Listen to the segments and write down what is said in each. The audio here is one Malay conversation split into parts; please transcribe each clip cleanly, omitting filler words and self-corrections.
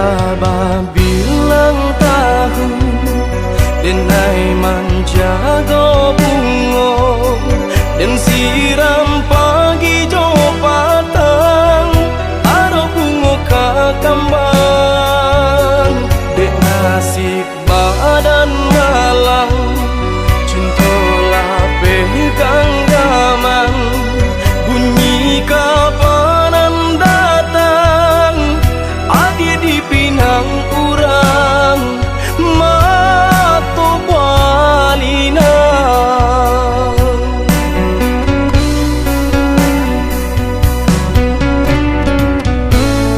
Alaba bilang tahu denai menjaga bungo dan siram pagi jo patang aro bungo kakambang dek nasib badan malang cintola pegang gaman bunyi kapanan datang adi di pinang urang mato balina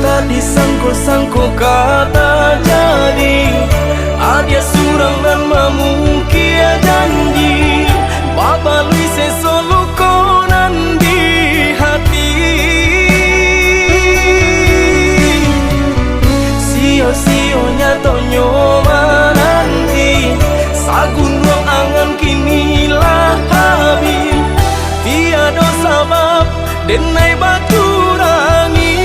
tadi sangko kata jadi adia surang dan mamukia janji babalui sesolo konan di hati sio-sionya tonyo mananti sagun ruang angan kinilah habis tiada sabab denai batu rangi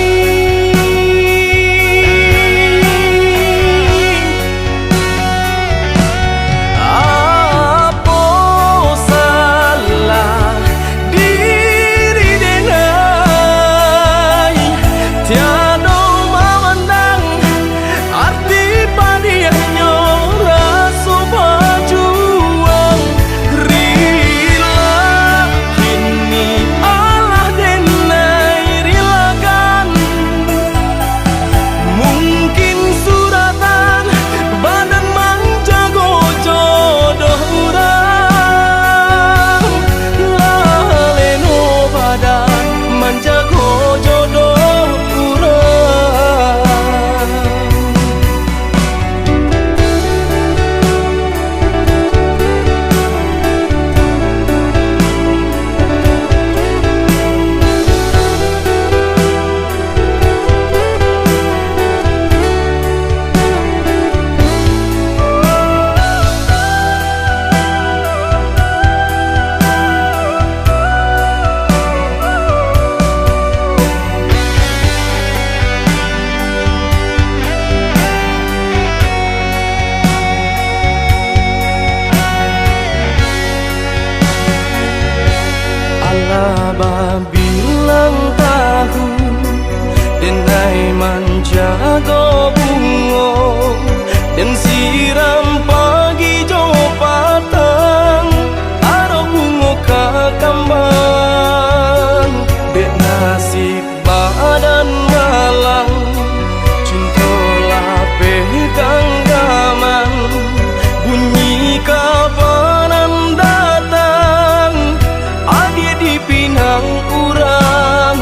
Alaba bilang tahu denai menjaga bungo dan siram pagi jo patang aro bungo kakambang dek nasib badan malang cintola pegang gaman bunyi kapanan datang adi di pinang urang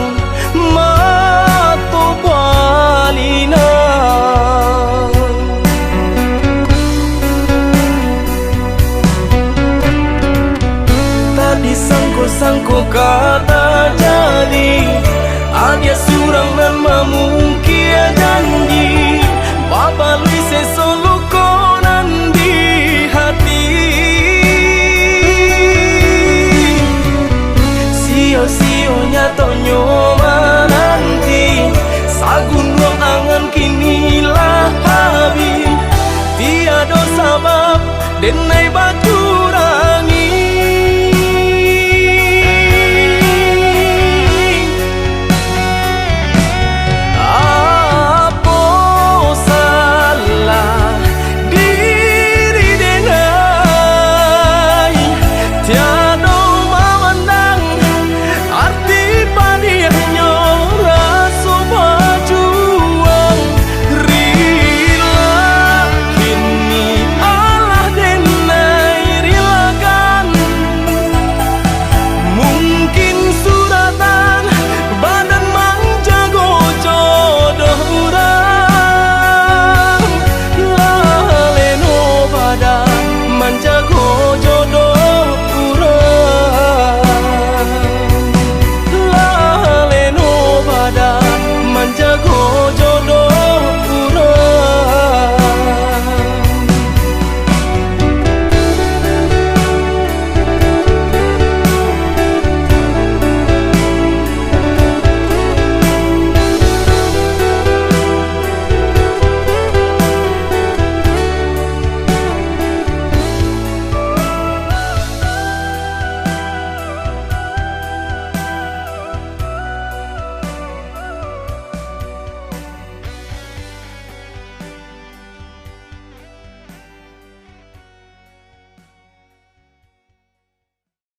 mato balina tadi sangko kata jadi adia surang dan mamu